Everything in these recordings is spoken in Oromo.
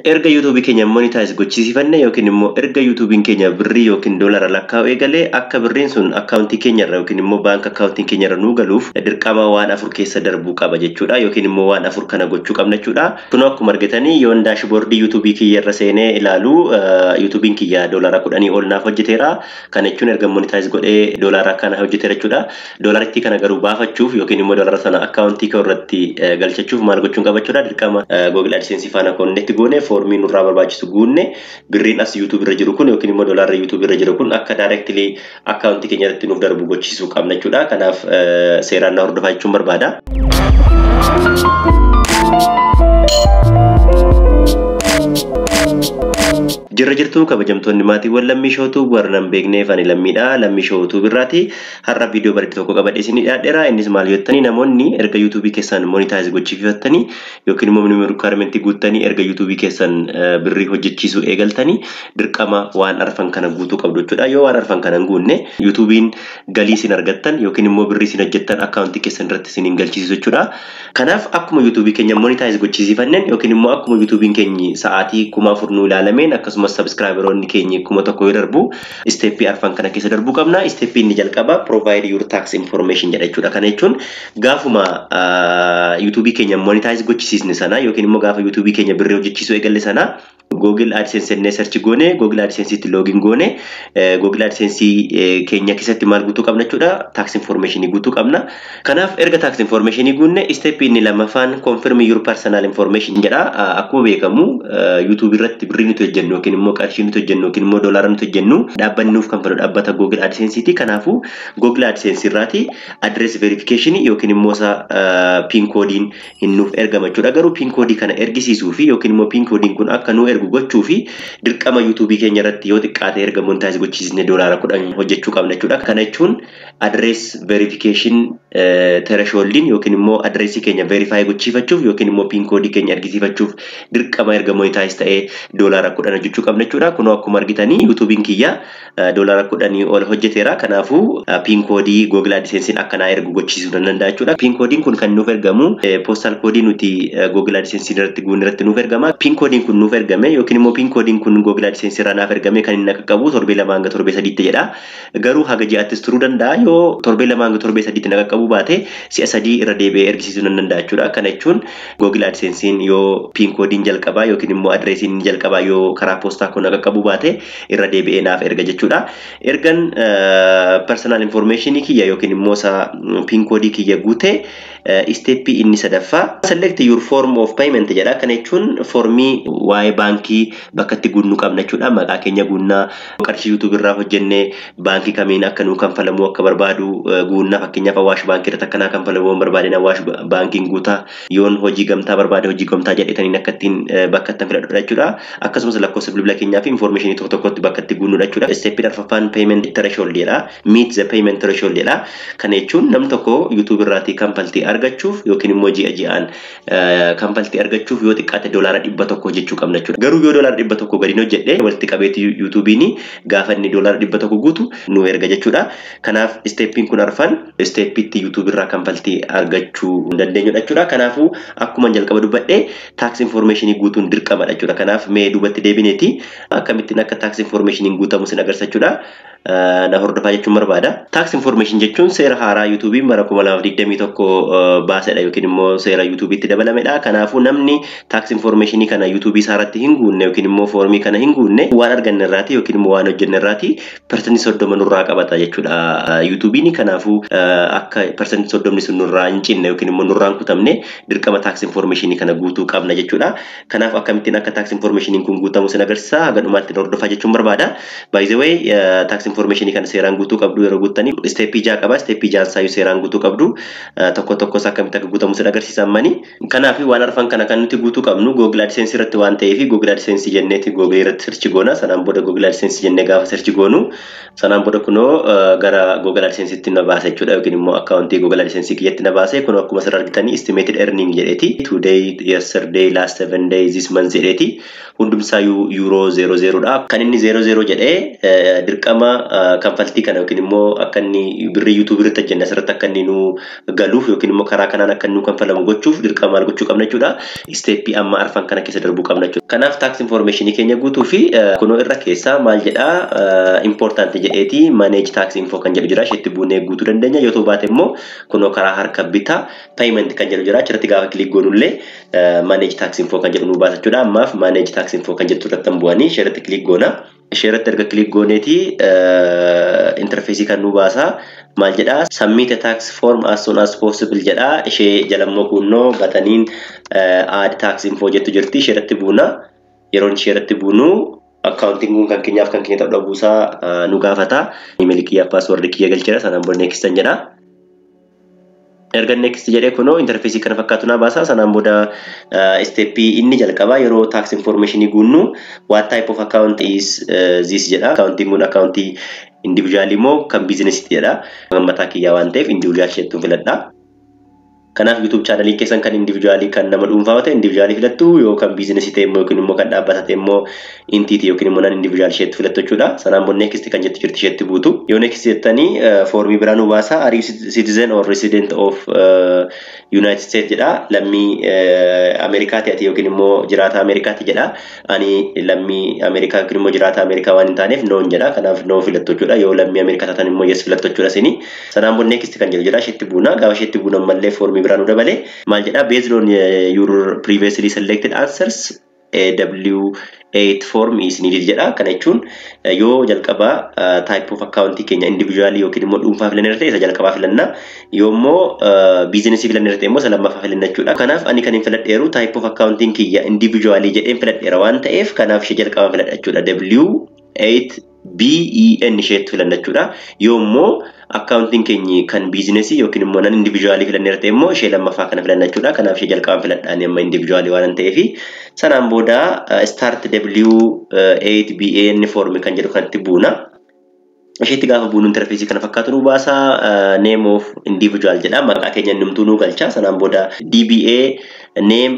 erga YouTube keenya monetize gochisiifanne yookiin immoo erga YouTube keenya birrii yookiin doolara lakkaa'u eegalee akka birriin sun akkaawuntii keenya irra yookiin immoo bank akkaawuntii keenya irra nu galuuf dirqama waan afur keessa darbuu qaba jechuudha yookiin immoo waan afur kana gochuu qabna jechuudha. Kun akkuma argitanii yoon dashboard YouTube kiyya irra seenee ilaalu YouTube kiyya doolara 10 ol naaf hojjeteera. Kana jechuun erga monetize godhee doolara kana hojjeteera jechuudha. Doolaritti kana garuu baafachuuf yookiin immoo doolara sana akkaawuntii koo irratti galchachuuf maal gochuun qaba jechuudha. Dirqama Google AdSense faana connect goone formii nurraa barbaachisu guunne birriin as YouTube irra jiru kun yookiin immoo doolarri YouTube irra jiru kun akka directly akkaawuntii keenya irratti nuuf darbu gochiisuu qabna jechuudha. Kanaaf seeraan na hordofaa jechuun barbaada. Jirra jirtu kabajamtoonni maatiiwwan lammii shootuu warra hin beekneef ani lammiidha. Lammii shootuu birraati. Har'a viidiyoo bareedaa tokko qabadhee isinii dhiyaadheera. Innis maal jettanii namoonni erga YouTube keessan monetize gochiifattanii yookiin immoo minimum requirement guuttanii erga YouTube keessan birrii hojjechiisuu eegaltanii dirqama waan arfan kana guutuu qabdu jechuudha. Yoo waan arfan kana hin guunne YouTubein galii isin argattan yookiin immoo birrii isin hojjettan akkaawuntii keessan irratti isin hin galchiisu jechuudha. Kanaaf akkuma YouTube keenya monetize gochiisiifanneen yookiin immoo akkuma YouTubein keenya sa'aatii 4,000 nu ilaalameen akkasumas subscriberoonni keenya 1,000 yoo darbu step arfan kana keessa darbuu qabna. Step inni jalqaba provide your tax information jedha jechuudha. Kana jechuun gaafuma YouTube keenya monetize gochisiisne sana yookiin immoo gaafa YouTube keenya birrii hojjechiisuu eegalle sana Google AdSense ne search goone Google AdSense itti login goone Google AdSense keenya keessatti maal guutuu qabna jechuudha. Tax information guutuu qabna. Kanaaf erga tax information guunne step inni lamaffaan confirm your personal information jedha. Akkuma beekamu YouTube irratti birrii nuti hojjennu yookiin immoo qarshii nuti hojjennu yookiin immoo doolara nuti hojjennu dhaabbanni nuuf kan fedhu dhaabbata Google AdSense ti. Kanaafuu Google AdSense irraati address verification yookiin immoo pin code hin nuuf ergama jechuudha. Garuu pin code kana ergisiisuu fi yookiin immoo pin code kun akka nu ergu gochuu fi dirqama YouTube keenya irratti yoo xiqqaate erga monetize gochiisne doolara 10 hojjechuu qabna jechuudha. Kana jechuun address verification thresholdin yookiin immoo addressii keenya verify gochiifachuuf yookiin immoo pin code keenya ergisiifachuuf dirqama erga monetize ta'ee doolara 10 hojjechuu qabna jechuudha. Kun akkuma argitanii YouTubein kiyya doolara 10 ol hojjeteera. Kanaafuu pin code Google AdSense akkana ergu gochiisuu danda'a jechuudha. Pin code kun kan nuuf ergamu postal code nuti Google AdSense irratti guunne irratti nuuf ergama. Pin code kun nuuf ergame yookiin immoo pin code kun Google AdSense irraa naaf ergame kan inni akka qabu 7 hanga 3 jedha. Garuu haga ji'attis turuu danda'a. Yoo 7 hanga 3 naqa qabu baate si'a 3 irra deebi'ee ergisiisuu danda'a jechuudha. Kana jechuun Google AdSense yoo pin code jalqabaa yookiin immoo addressiin jalqabaa yoo karaa postaa kun naqa qabu baate irra deebi'ee naaf erga jechuudha. Ergan personal information kiyya yookiin immoo pin code kiyya guute step inni sadaffaa select your form of payment jedha. Kana jechuun formii waa'ee baankii bakka itti guunnu qabna jechuudha. Maqaa keenya guunnaa qarshii YouTube irraa hojjenne baankii kamiin akka nu kanfalamu akka barbaadu guunnaa. Fakkeenyaaf Awaash baankii irratti akkanaa kanfalamuu barbaadeen Awaash baankiin guutaa yoon hojii gamtaa barbaade hojii gamtaa jedhetaniin akka ittiin bakka itti filadhudha jechuudha. Akkasumas lakkoofsa bilbila keenyaa fi information tokko tokkotti bakka itti guunnudha jechuudha. Step arfaffaan payment threshold jedha. Meet the payment threshold jedha. Kana jechuun nam tokko YouTube irraati kanfaltii argachuuf yookiin immoo ji'a ji'aan kanfaltii argachuuf yoo xiqqaate doolara 100 hojjechuu qabna jechuudha. Garuu yoo doolara 100 gadi hojjedhe walitti qabeeti YouTubein gaafa inni doolara 100 guutu nu erga jechuudha. Kanaaf steppiin kun arfan steppitti YouTube irraa kanfaltii argachuu dandeenyudha jechuudha. Kanaafuu akkuma jalqaba dubbadhe tax information guutuun dirqamadha jechuudha. Kanaaf mee duubatti deebineeti akkamittiin akka tax information guutamu sin agarsiisachuudha. Na hordofaa jechuun barbaada. Tax information jechuun seera haaraa YouTubein bara 2021 baasedha yookiin immoo seera YouTubeitti dabalamedha. Kanaafuu namni tax information kana YouTube isaarratti hin guunne yookiin immoo formii kana hin guunne waan arganne irraati yookiin immoo waan hojjenne irraati percentage 30 nurraa qabata jechuudha YouTubein. Kanaafuu akka percentage 30 sun nurraa hin cinne yookiin immoo nurraa hin kutamne dirqama tax information kana guutuu qabna jechuudha. Kanaaf akkamittiin akka tax information kun guutamu sin agarsiisa. Haga dhumaatti hordofaa jechuun barbaada. By the way tax information kana seeraan guutuu qabdu yeroo guuttanii step 6 qaba. Step 6 saayu seeraan guutuu qabdu tokko tokko akkamitti akka guutamu sin agarsiisa ammani. Kanaaf waan arfan kana kan nuti guutuu qabnu Google AdSense irratti waan ta'eef Google AdSense jenneeti Google irratti search goona. Sanaan booda Google AdSense jennee gaafa search goonu sanaan booda kunoo gara Google AdSense itti na baasa jechuudha yookiin immoo akkaawuntii Google AdSense kiyyatti na baase kunoo akkuma asirra argitanii estimated earning jedheeti today, yesterday, last 7 days, this month jedheeti hundumsaa euro 00 dha. Kan inni 00 jedhee dirqama kanfaltii kana yookiin immoo akka inni birrii YouTube irratti hojjenne asirratti akka inni nu galuuf yookiin immoo karaa kanaan akka inni nu kanfalamu gochuuf dirqama maal gochuu qabna jechuudha. Steepii amma arfan kana keessa darbuu qabna jechuudha. Kanaaf tax information keenya guutuu fi kunoo irra keessaa maal jedhaa important jedheeti manage tax info kan jedhu jira. Isheetti buunee guutuu dandeenya. Yoo ta'u baate immoo kunoo karaa harka bitaa payment kan jedhu jira. Achirratti gaafa kilik goonullee manage tax info kan jedhu nu baasa jechuudha. Ammaaf manage tax info kan jedhu irratti bu'anii isheerratti kilik goona. Isheerratti erga kilik gooneeti interfeesii kan nu baasa. Maal jedhaa submit a tax form as soon as possible jedhaa. Ishee jalammoo kunnoo bataniin add tax info jettu jirti. Isheerratti buuna. Yeroon isheerratti buunu accounting kun kan keenyaaf kan keenya ta'uu dhabuusaa nu gaafata. Email kiyya password kiyya galcheera sanaan booda next jedha. Erga next jedhee kunoo interfeesii kana fakkaatu na baasa. Sanaan booda steepii inni jalqabaa yeroo tax information guunnu what type of account is this jedha. Accounting kun accountii individual moo kan business jedha. Mataa kiyyaa waan ta'eef individual sheettuun filadha. Kanaaf YouTube channel keessan kan individual kan nama dhuunfaa ta'e individual filattu yookaan business ta'e immoo yookiin immoo kan dhaabbata ta'e immoo entity yookiin immoo individual sheet filattu jechuudha. Sanaan booda next kan jettu jirti sheetti buutu. Yoo next jettanii formii biraa nu baasa. Are you citizen or resident of United States jedha. Lammii Ameerikaati ati yookiin immoo jiraata Ameerikaati jedha. Ani lammii Ameerikaa yookiin immoo jiraata Ameerikaa waan hin taaneef no jedha. Kanaaf no filattu jechuudha. Yoo lammii Ameerikaa taatan immoo yes filattu jechuudha sini. Sanaan booda next kan jedhu jira sheetti buuna. Gaafa sheetti buuna mallee formii biraan dabale maal jedha based on your previously selected answers W8 form is needed jedha. Kana jechuun yoo jalqaba type of account keenya individually yookiin immoo dhuunfaa filanne irratti isa jalqabaa filanna. Yoo immoo business filanne irratti immoo isa lammaffaa filanna jechuudha. Kanaaf ani kan hin filadheeru type of accounting kiyya individually jedheen filadheera waan ta'eef kanaaf ishee jalqabaa filadha jechuudha. W8 BEN isheetti filanna jechuudha. Yoo immoo accounting keenya kan business yookiin immoo nan individually filanne irratti immoo ishee lammaffaa kana filanna jechuudha. Kanaaf ishee jalqabaan filadhaan amma individually waan ta'eef sanaan booda start W8 BEN form kan jedhu kanatti buuna. Isheetti gaafa buunu interfeesii kana fakkaatu nu baasa. Name of individual jedha. Maqaa keenya numtuu nu galcha. Sanaan booda DBA name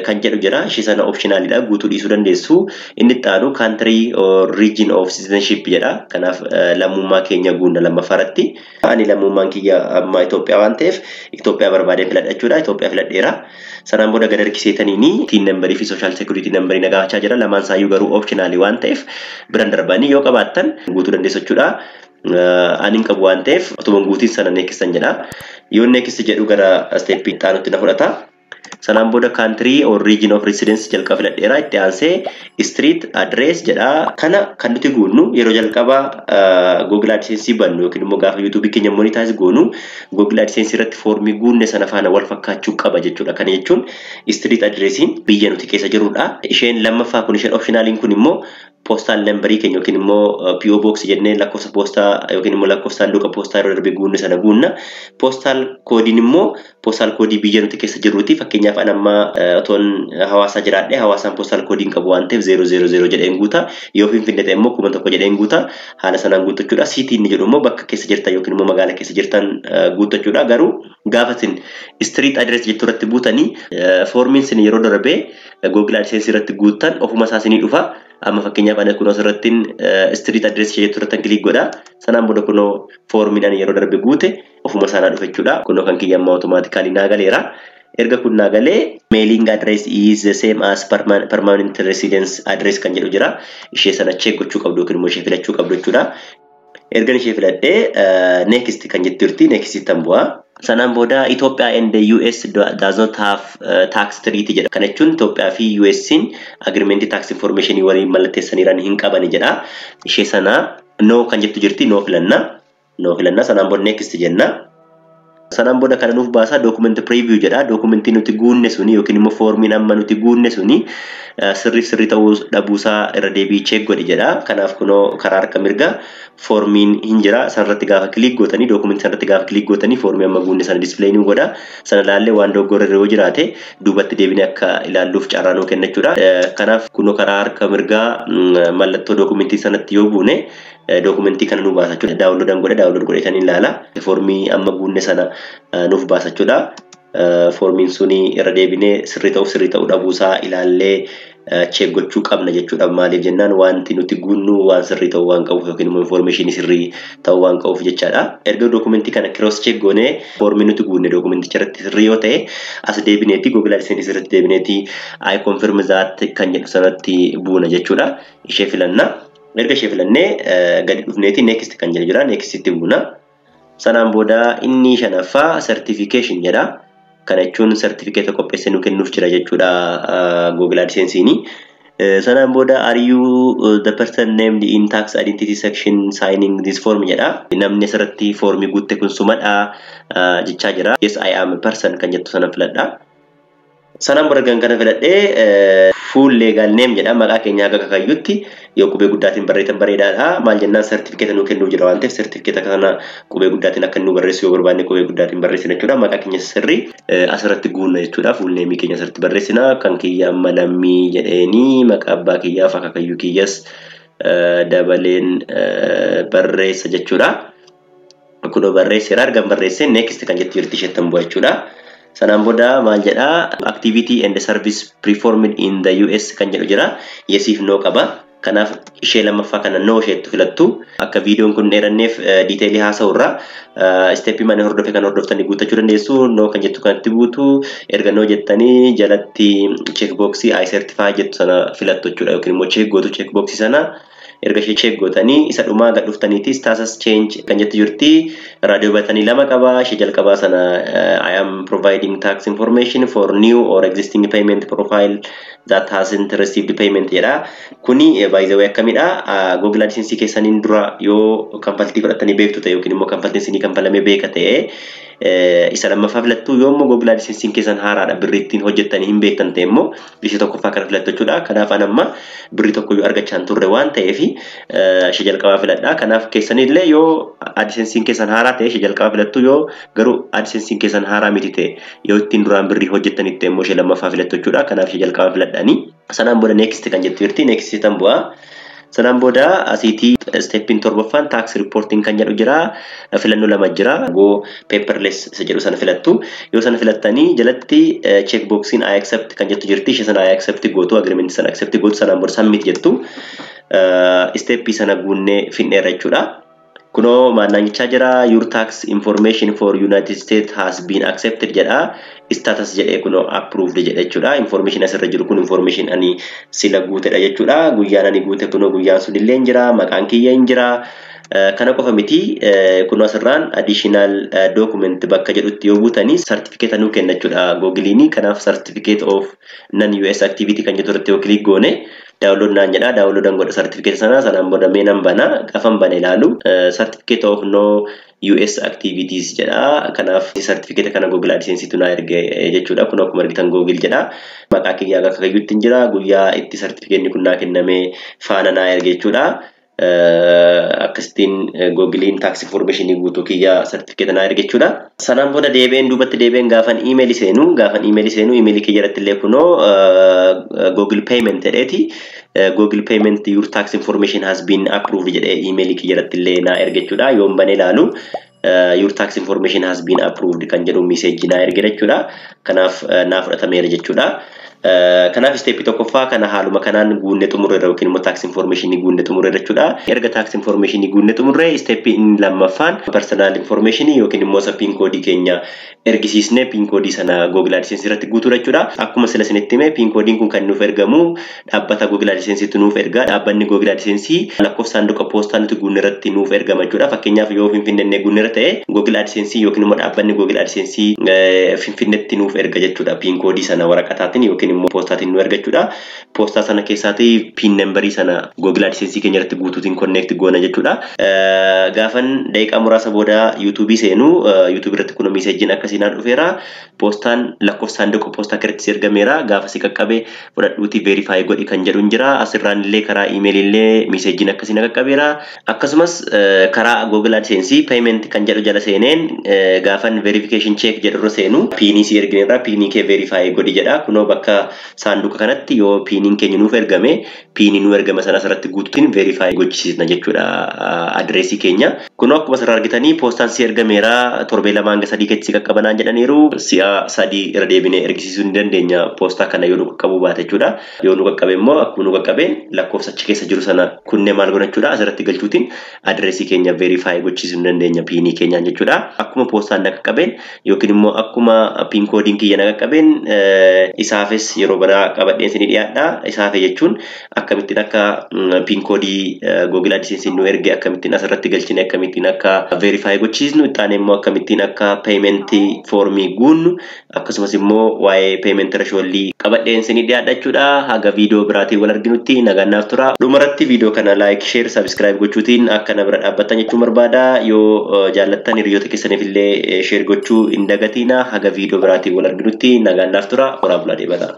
kan jedhu jira. Ishee sana optionalidha. Guutuu dhiisuu dandeessu. Inni itti aanu country or region of citizenship jedha. Kanaaf lammummaa keenya guunna lammaffaarratti. Ani lammummaan kiyya amma Itoophiyaa waan ta'eef Itoophiyaa barbaadee filadha jechuudha. Itoophiyaa filadheera. Sanaan booda gad harkiseetaniini TIN number fi social security number nagaachaa jira. Lamaan isaayyuu garuu optionally waan ta'eef biraan darbanii yoo qabaattan guutuu dandeessu jechuudha. Ani qabu waan ta'eef otuma guutiin sana next jedha. Yoo next jedhu gara step itti aanutti na fudhata. Sanaan booda country or region of residence jalqaba filadheera. Itti aansee street address jedha. Kana kan nuti guunnu yeroo jalqaba Google AdSense bannu yookiin immoo gaafa YouTube keenya monetize goonu Google AdSense irratti formii guunne sana faana wal fakkaachuu qaba jechuudha. Kana jechuun street addressiin biyya nuti keessa jirudha. Isheen lammaffaa kun isheen optionaliin kun immoo postal number keenya yookiin immoo PO box jennee lakkoofsa postaa yookiin immoo lakkoofsa sanduuqa postaa yeroo darbe guunne sana guunna. Postal koodiin immoo postal koodii biyya nuti keessa jirruuti. Fakkeenyaaf an amma otoon hawaasa jiraadhe hawaasaan postal koodiin qabu waan ta'eef 000 jedheen guuta. Yoo Finfinnee ta'e immoo 1000 jedheen guuta. Haala sanaan guuttachuudha. City inni jedhu immoo bakka keessa jirtan yookiin immoo magaala keessa jirtan guuttachuudha. Garuu gaafatin street address jettu irratti buutanii formiin sin yeroo darbe Google AdSense irratti guuttan ofuma isaa sinii dhufa. Amma fakkeenyaaf ani kunoo asirratti street address jettu irratti kilik godha. Sanaan booda kunoo formiidhaan yeroo darbe guute ofuma isaa dhufa jechuudha. Kunoo kan kiyya amma automatically naa galeera. Erga kun naa galee mailing address is the same as permanent residence address kan jedhu jira. Ishee sana check gochuu qabdu yookiin immoo ishee filachuu qabdu jechuudha. Erga ishee filadhee next kan jettu jirti. Next ittan bu'aa. Sanaan booda Ethiopia and the US does not have tax treaty jedha. Kana jechuun Itoophiyaa fi US'n agreement tax information waliin mallatteessaniiraan hin qaban jedha. Ishee sana no kan jettu jirti. No filanna. No filanna. Sanaan booda next jenna. Sanaan booda kana nuuf baasa document preview jedha. Documentii nuti guunne suni yookiin immoo formiin amma nuti guunne suni sirrii ta'uu dhabuusaa irra deebii check godhi jedha. Kanaaf kunoo karaa harka mirga formiin hin jira. Sanarratti gaafa click gootanii document sanarratti gaafa click gootanii formii amma guunne sana display ni godha. Sana laallee waan dogoggora yoo jiraate duubatti deebinee akka ilaalluuf carraa nuu kenna jechuudha. Kanaaf kunoo karaa harka mirgaa mallattoo documentii sanatti yoo buune documentii kana nu baasa jechuudha. Download godhatanii ilaala. Formii amma guunne sana nuuf baasa jechuudha. Formiin suni irra deebinee sirrii ta'uu dhabuusaa ilaallee check gochuu qabna jechuudha. Maaliif jennaan wanti nuti guunnu waan sirrii ta'uu waan qabuuf yookiin immoo information sirrii ta'uu waan qabuuf jechaadha. Erga dokumentii kana cross check goonee foormii nuti guunne dokumenticha irratti sirrii yoo ta'e as deebineeti Google AdSense irratti deebineeti I confirm that kan jedhu sanatti buuna jechuudha. Ishee filanna. Erga ishee filannee gadi dhufneeti next kan jedhu jira. Next itti buuna. Sanaan booda inni shanaffaa certification jedha. Kana jechuun certificate qopheessee nu kennuuf jira jechuudha Google AdSense-ni. Sanaan booda are you the person named in tax identity section signing this form jedha. Namni asirratti foormii guutte kun sumadha jechaa jira. Yes I am a person kan jettu sana filadha. Sanaan booda kana filadhee full legal name jedha. Maqaa keenya akka kakayyutti yoo qubee guddaatiin barreessan bareedaadha. Maal jennaan certificate nu kennuu jira waan ta'eef certificate kana qubee guddaatiin akka nu barreessu yoo barbaanne qubee guddaatiin barreessina jechuudha. Maqaa keenya sirrii asirratti guunna jechuudha. Full name keenya asirratti barreessina. Kan kiyya amma lammii jedheeni maqaa abbaa kiyyaaf akka kayyuu kiyyas dabaleen barreessa jechuudha. Kunoo barreesseera argan barreessee next kan jettu jirti isheettan bu'a jechuudha. Sanaan booda maal jedha activity and service performed in the US kan jedhu jira. Yesiif no qaba. Kanaaf ishee lammaffaa kana no isheettu filattu. Akka viidiyoon kun dheeranneef detailii haasa'urra step mana hordofee kan hordoftanii guutachuu dandeessu. No kan jettu kanatti guutu erga no jettanii jalatti checkbox I certify jettu sana filattu jechuudha. Yookiin immoo check gootu checkbox sana erga ishee check gootanii isa dhumaa gad dhuftaniiti status change kan jettu jirti. Raadiyoo batanii lama qaba. Ishee jalqabaa sana I am providing tax information for new or existing payment profile that hasn't received payment jedha. Kuni by the way akkamidha Google AdSense keessaniin dura yoo kanfaltii fudhatanii beektu ta'e yookiin immoo kanfaltiin isinii kanfalamee beeka ta'e isa lammaffaa filattu yoo immoo Google AdSense keessan haaraadha birrii ittiin hojjettanii hin beektan ta'e immoo ishee tokkoffaa kana filattu jechuudha. Kanaaf amma birrii tokko yoo argachaa hin turre waan ta'eef ishee jalqabaa filadha. Kanaaf keessanillee yoo AdSense keessan haaraa ta'e ishee jalqabaa filattu yoo garuu AdSense keessan haaraa miti ta'e yoo ittiin duraan birrii hojjettanitti immoo ishee lammaffaa filattu jechuudha. Kanaaf ishee jalqabaa filadhaani. Sanaan booda next kan jettu jirti. Next tan bu'a. Sanaan booda asiitii steppiin torbaffaan tax reporting kan jedhu jira. Filannoo lama jira. Go paperless isa jedhu sana filattu. Yoo sana filattanii jalatti checkboxiin I accept kan jettu jirti. Ishee sana I accept gootu agreement sana accept gootu sanaan booda submit jettu. Steppii sana guunnee finneerra jechuudha. Kuno maannaan jira your tax information for United States has been accepted jedha. Status jedhee kuno approved jedha jechuudha. Information asirra jiru kun information ani sila guutedha jechuudha. Guyyaan ani guute kuno guyyaan sun illee jira. Maqaan kiyya hin jira. Kana qofa miti kuno asirraan additional document bakka jedhutti yoo guutanii certificate nu kenna jechuudha Google'ini. Kanaaf certificate of non US activity kan jedhu irratti yoo click goone download naan jedha. Download an godha certificate sana sanaan booda mee nan bana gaafan bana ilaalu certificate of no US activities jedha. Kanaaf certificate kana Google AdSense tu na erge jechuudha. Kun akkuma argitan Google jedha. Maqaa kiyya akka kayyuutti jira. Guyyaa itti certificate kun naa kenname faana na erge jechuudha. Akkasitiin Google'in tax information guutuu kiyya certificate na erge jechuudha. Sanaan booda deebi'een duubatti deebi'een gaafan email seenu email kiyya irratti illee kunoo Google payment jedheeti. Google payment your tax information has been approved jedhee email kiyya irratti illee na erge jechuudha. Yoon banee ilaalu your tax information has been approved kan jedhu message na erge jechuudha. Kanaaf na fudhatameera jechuudha. Kanaaf step tokkoffaa kana haaluma kanaan guunne xumurreerra yookiin immoo tax information guunne xumurreerra jechuudha. Erga tax information guunne xumurre step inni lammaffaan personal information yookiin immoo pin code keenya ergisiisne pin code sana Google AdSense irratti guutuu jechuudha. Akkuma sila isinitti hime pin code kun kan nuuf ergamu dhaabbata Google AdSense tu nuuf erga. Dhaabbanni Google AdSense lakkoofsa saanduqa poostaa nuti guunne irratti nuuf ergama jechuudha. Fakkeenyaaf yoo Finfinnee guunne irra ta'e Google AdSense yookiin immoo dhaabbanni Google AdSense Finfinneetti nuuf erga jechuudha. Pin code sana waraqataatiin yookiin immoo poostaatiin nu erga jechuudha. Poostaa sana keessaatti pin numberii sana Google AdSense keenya irratti guutuutiin connect goona jechuudha. Gaafan daqiiqaa muraasa booda YouTube seenu YouTube irratti kun message akkasiin dhufeera. Poostaan lakkoofsa saanduqa poostaa keessatti ergameera. Gaafa si qaqqabe fudhadhuuti verify godhi kan jedhu jira. Asirraan illee karaa email illee message akkasiin qaqqabeera. Akkasumas karaa Google AdSense payment kan jedhu jala seeneen gaafan verification check jedhu irra seenu PNC ergineerra PNK verify godhi jedha. Kunoo bakka saanduqa kanatti yoo piiniin keenya nuuf ergame piinii nu ergama sana asirratti guutuutiin verify gochisiisna jechuudha adreesii keenya. Kun akkuma asirraa argitanii poostaan si ergameera torbee 2 hanga 3 keessa qaqqabanaan jedhaniiru si'a 3 irra deebinee ergisiisuu ni dandeenya poostaa kana yoo nu qaqqabuu baate jechuudha. Yoo nu qaqqabe immoo akkuma nu qaqqabeen lakkoofsa achi keessa jiru sana kunneen maal godha jechuudha asirratti galchuutiin adreesii keenya verify gochisiisuu ni dandeenya piinii keenyaan jechuudha. Akkuma poostaan na qaqqabeen yookiin immoo akkuma piin koodiin kiyya na qaqqabeen isaafis yeroo biraa qabadheen isin dhiyaadha. Isaafe jechuun akkamittiin akka piin koodii Google AdSense nu erge akkamittiin asirratti galchine akkamittiin akka verify gochisiisnu itti immoo akkamittiin akka payment formii guunnu akkasumas immoo waa'ee payment threshold qabadheen isin dhiyaadha jechuudha. Haga viidiyoo biraatiin wal arginutti nagaannaaf tura. Dhumarratti viidiyoo kana like, share, subscribe gochuutiin akka na bira dhaabbattan jechuun barbaada. Yoo jaallattan hiriyoota keessaniif illee share gochuu hin dagatina. Haga viidiyoo biraatiin wal arginutti nagaannaaf tura. Horaa bulaa deebata.